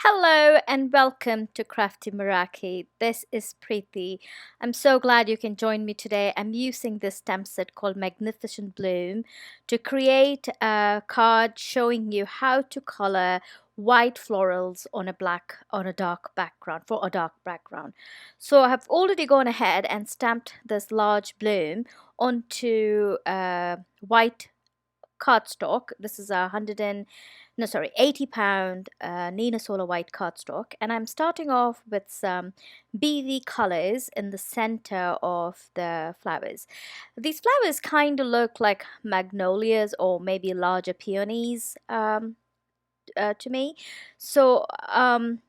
Hello and welcome to Crafty Meraki. This is Preeti. I'm so glad you can join me today. I'm using this stamp set called Magnificent Bloom to create a card showing you how to color white florals on a dark background for a dark background. So I have already gone ahead and stamped this large bloom onto white cardstock. This is a 80 pound Nina Solar white cardstock, and I'm starting off with some BV colors in the center of the flowers. These flowers kind of look like magnolias or maybe larger peonies to me. So and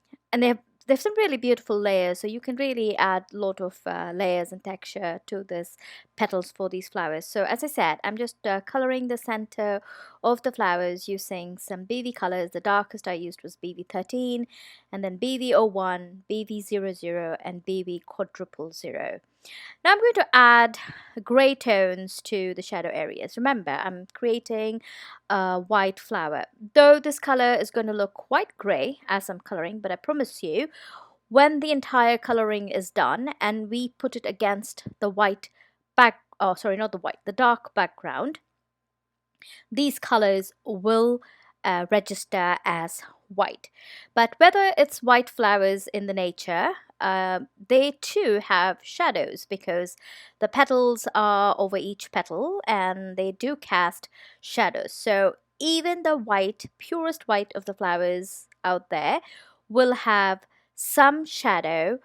they have some really beautiful layers, so you can really add a lot of layers and texture to this petals for these flowers. So as I said, I'm just coloring the center of the flowers using some BV colors. The darkest I used was BV13, and then BV01, BV00, and BV quadruple zero. Now I'm going to add gray tones to the shadow areas. Remember, I'm creating a white flower. Though this color is going to look quite gray as I'm coloring, but I promise you, when the entire coloring is done and we put it against the white oh sorry, not the white, the dark background, these colors will register as white. But whether it's white flowers in the nature, they too have shadows because the petals are over each petal and they do cast shadows. So even the white, purest white of the flowers out there will have some shadow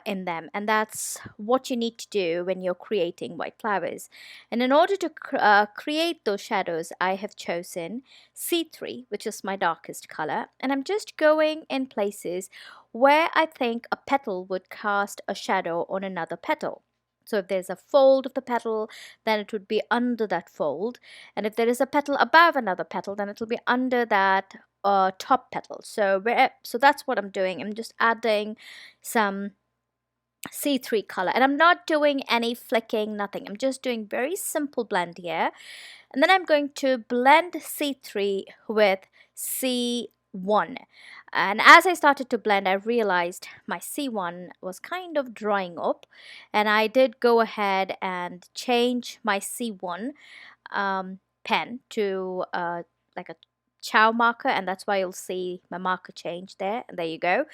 in them, and that's what you need to do when you're creating white flowers. And in order to create those shadows, I have chosen C3, which is my darkest color, and I'm just going in places where I think a petal would cast a shadow on another petal. So if there's a fold of the petal, then it would be under that fold. And if there is a petal above another petal, then it'll be under that top petal. So that's what I'm doing. I'm just adding some C3 color, and I'm not doing any flicking, nothing. I'm just doing very simple blend here, and then I'm going to blend C3 with C1. And as I started to blend, I realized my C1 was kind of drying up, and I did go ahead and change my C1 pen to like a chow marker, and that's why you'll see my marker change there, and there you go.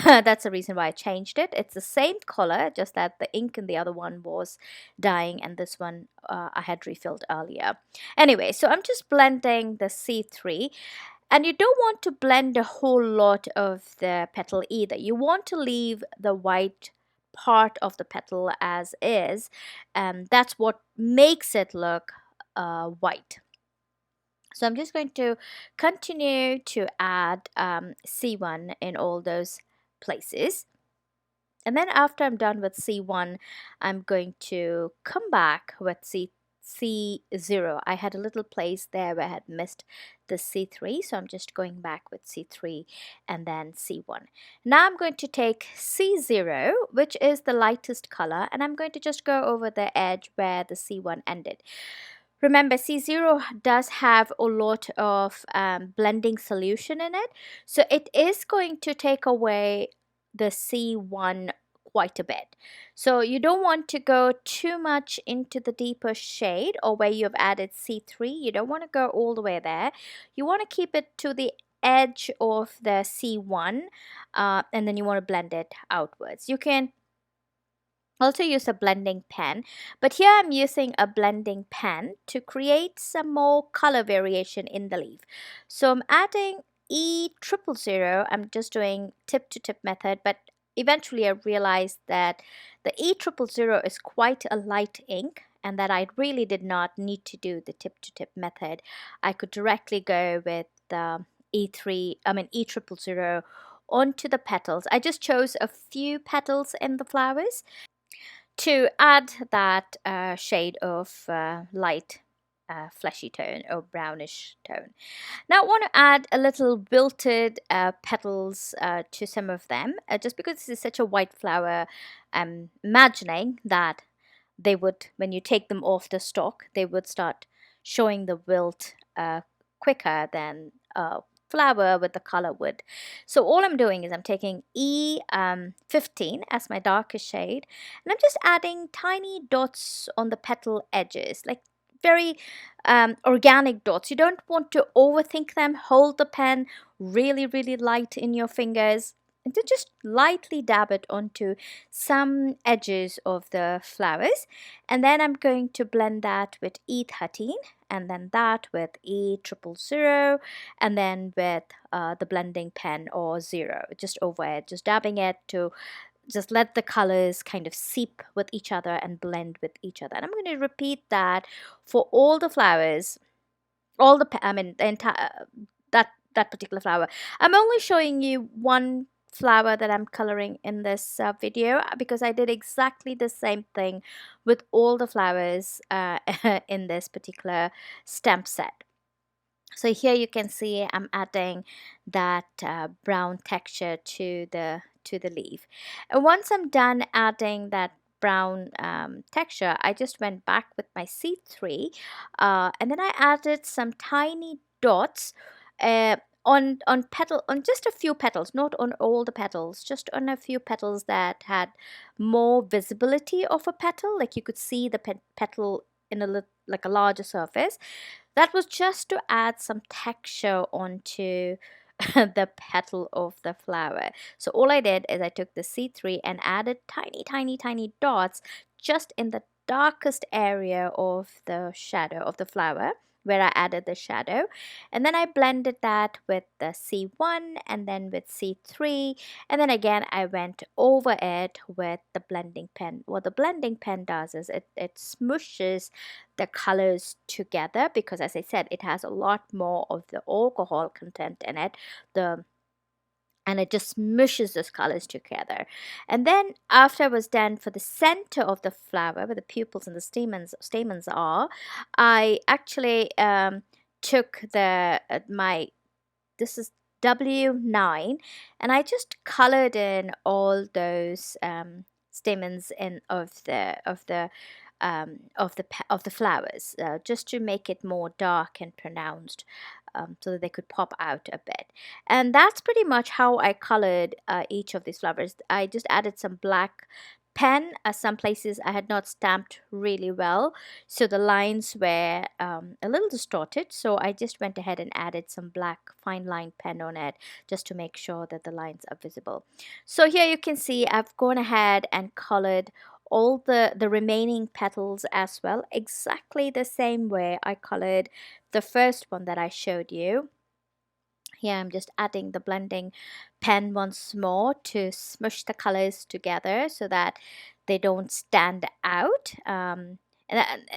That's the reason why I changed it. It's the same color, just that the ink in the other one was dying and this one I had refilled earlier. Anyway, so I'm just blending the C3, and you don't want to blend a whole lot of the petal either. You want to leave the white part of the petal as is, and that's what makes it look white. So I'm just going to continue to add C1 in all those places. And then after I'm done with C1, I'm going to come back with C0. I had a little place there where I had missed the C3, so I'm just going back with C3 and then C1. Now I'm going to take C0, which is the lightest color, and I'm going to just go over the edge where the C1 ended. Remember, C0 does have a lot of blending solution in it, so it is going to take away the C1 quite a bit. So you don't want to go too much into the deeper shade or where you've added C3. You don't want to go all the way there. You want to keep it to the edge of the C1 and then you want to blend it outwards. You can also use a blending pen, but here I'm using a blending pen to create some more color variation in the leaf. So I'm adding E000. I'm just doing tip to tip method, but eventually I realized that the E000 is quite a light ink and that I really did not need to do the tip to tip method. I could directly go with the E000 onto the petals. I just chose a few petals in the flowers to add that shade of light fleshy tone or brownish tone. Now I want to add a little wilted petals to some of them, just because this is such a white flower. I'm imagining that they would, when you take them off the stalk, they would start showing the wilt quicker than flower with the color wood. So all I'm doing is I'm taking E15 as my darkest shade, and I'm just adding tiny dots on the petal edges, like very organic dots. You don't want to overthink them. Hold the pen really, really light in your fingers, and to just lightly dab it onto some edges of the flowers. And then I'm going to blend that with E13, and then that with E000, and then with the blending pen or 0, just over it, just dabbing it to just let the colors kind of seep with each other and blend with each other. And I'm going to repeat that for all the flowers, all the, I mean, the entire, that particular flower. I'm only showing you one flower that I'm coloring in this video, because I did exactly the same thing with all the flowers in this particular stamp set. So here you can see I'm adding that brown texture to the leaf. And once I'm done adding that brown texture, I just went back with my C3, and then I added some tiny dots uh, on just a few petals, not on all the petals, just on a few petals that had more visibility of a petal, like you could see the petal in like a larger surface. That was just to add some texture onto the petal of the flower. So all I did is I took the C3 and added tiny, tiny, tiny dots just in the darkest area of the shadow of the flower, where I added the shadow. And then I blended that with the C1 and then with C3. And then again, I went over it with the blending pen. What the blending pen does is it smooshes the colors together, because as I said, it has a lot more of the alcohol content in it, and it just smushes those colors together. And then after I was done for the center of the flower, where the pupils and the stamens are, I actually took this is W9, and I just colored in all those stamens in of the flowers, just to make it more dark and pronounced, so that they could pop out a bit. And that's pretty much how I colored each of these flowers. I just added some black pen. Some places I had not stamped really well, so the lines were a little distorted, so I just went ahead and added some black fine line pen on it, just to make sure that the lines are visible. So here you can see I've gone ahead and colored all the remaining petals as well, exactly the same way I colored the first one that I showed you. Here I'm just adding the blending pen once more to smush the colors together so that they don't stand out. And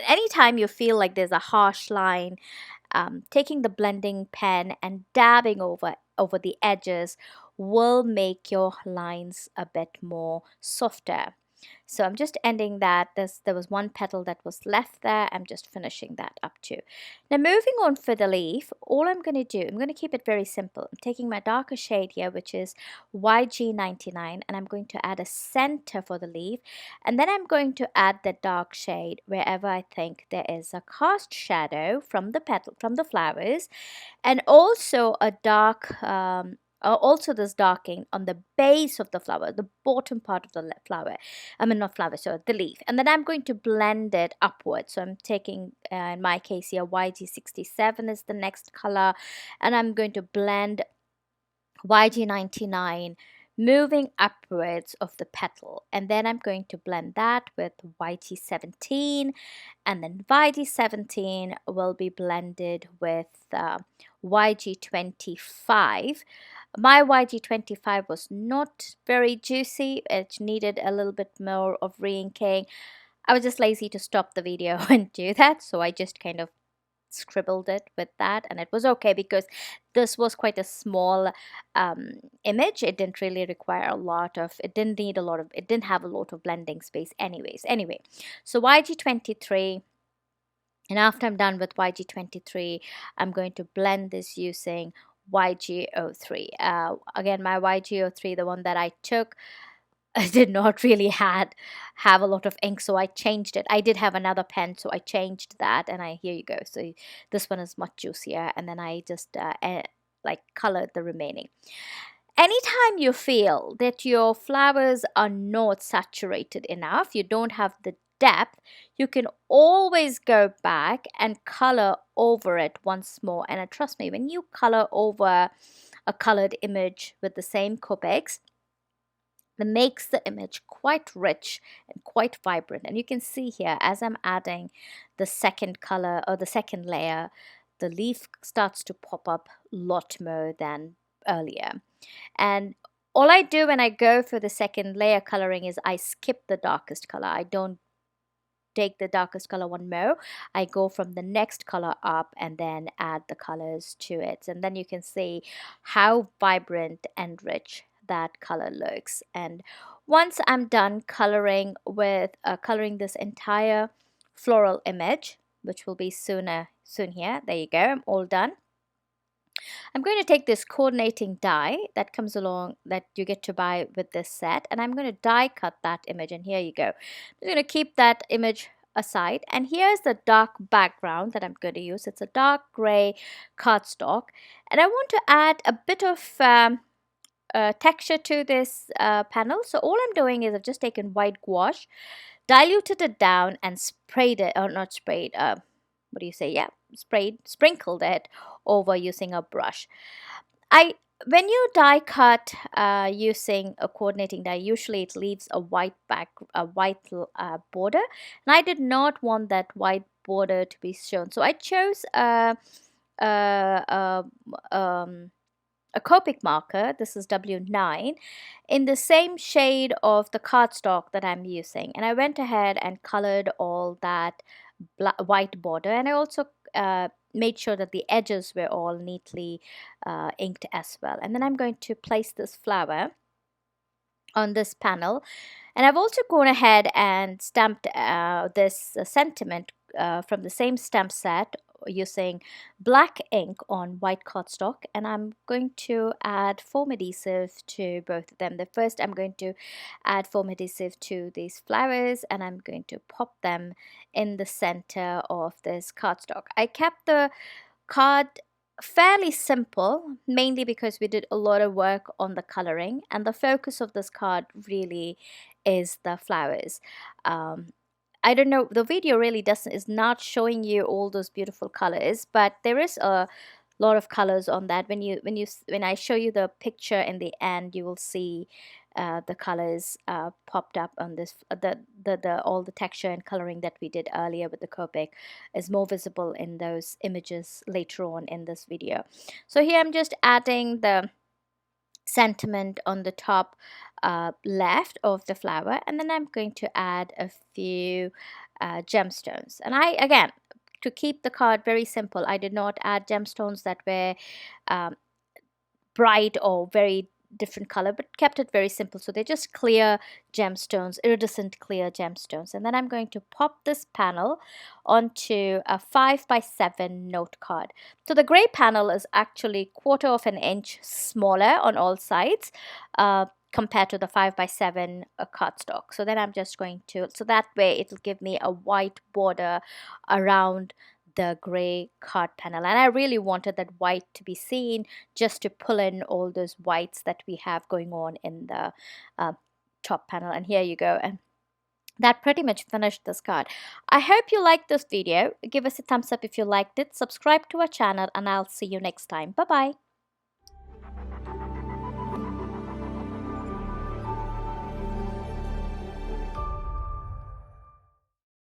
anytime you feel like there's a harsh line, taking the blending pen and dabbing over the edges will make your lines a bit more softer. So I'm just ending that. There was one petal that was left there. I'm just finishing that up too. Now moving on for the leaf, all I'm going to do, I'm going to keep it very simple. I'm taking my darker shade here, which is YG99, and I'm going to add a center for the leaf. And then I'm going to add the dark shade wherever I think there is a cast shadow from the petal, from the flowers, and also a dark also this darking on the base of the flower, the bottom part of the flower. I mean, not flower, so the leaf. And then I'm going to blend it upwards. So I'm taking, in my case here, YG67 is the next color. And I'm going to blend YG99, moving upwards of the petal. And then I'm going to blend that with YG17. And then YG17 will be blended with YG25. My YG25 was not very juicy. It needed a little bit more of re-inking. I was just lazy to stop the video and do that, so I just kind of scribbled it with that, and it was okay because this was quite a small image. It didn't really require a lot of, it didn't have a lot of blending space anyway. So YG23, and after I'm done with YG23, I'm going to blend this using YG03. Again, my YG03, the one that I took, I did not really have a lot of ink, so I changed it. I did have another pen, so I changed that, and here you go. So this one is much juicier, and then I just like color the remaining. Anytime you feel that your flowers are not saturated enough, you don't have the depth, you can always go back and color over it once more. And trust me, when you color over a colored image with the same Copics, that makes the image quite rich and quite vibrant. And you can see here, as I'm adding the second color or the second layer, the leaf starts to pop up a lot more than earlier. And all I do when I go for the second layer coloring is I skip the darkest color. I don't take the darkest color one more. I go from the next color up and then add the colors to it. And then you can see how vibrant and rich that color looks. And once I'm done coloring with coloring this entire floral image, which will be soon here, there you go, I'm all done. I'm going to take this coordinating die that comes along that you get to buy with this set, and I'm going to die cut that image, and here you go. I'm going to keep that image aside, and here's the dark background that I'm going to use. It's a dark gray cardstock, and I want to add a bit of texture to this panel. So all I'm doing is I've just taken white gouache, diluted it down, and sprayed it, or not sprayed, what do you say? Yeah, sprinkled it over using a brush. When you die cut using a coordinating die, usually it leaves a white border, and I did not want that white border to be shown, so I chose a Copic marker. This is W9 in the same shade of the cardstock that I'm using, and I went ahead and colored all that white border, and I also made sure that the edges were all neatly inked as well. And then I'm going to place this flower on this panel, and I've also gone ahead and stamped this sentiment from the same stamp set using black ink on white cardstock, and I'm going to add foam adhesive to both of them. The first, I'm going to add foam adhesive to these flowers, and I'm going to pop them in the center of this cardstock. I kept the card fairly simple, mainly because we did a lot of work on the coloring, and the focus of this card really is the flowers. I don't know, the video really is not showing you all those beautiful colors, but there is a lot of colors on that. When I show you the picture in the end, you will see the colors popped up on this. All the texture and coloring that we did earlier with the Copic is more visible in those images later on in this video. So here I'm just adding the sentiment on the top left of the flower, and then I'm going to add a few gemstones. And again, to keep the card very simple, I did not add gemstones that were bright or very different color, but kept it very simple. So they're just clear gemstones, iridescent clear gemstones. And then I'm going to pop this panel onto a 5x7 note card. So the gray panel is actually 1/4 of an inch smaller on all sides compared to the 5x7 cardstock. So then I'm just going to, so that way it'll give me a white border around the gray card panel, and I really wanted that white to be seen just to pull in all those whites that we have going on in the top panel. And here you go, and that pretty much finished this card. I hope you liked this video. Give us a thumbs up if you liked it, subscribe to our channel, and I'll see you next time. Bye bye.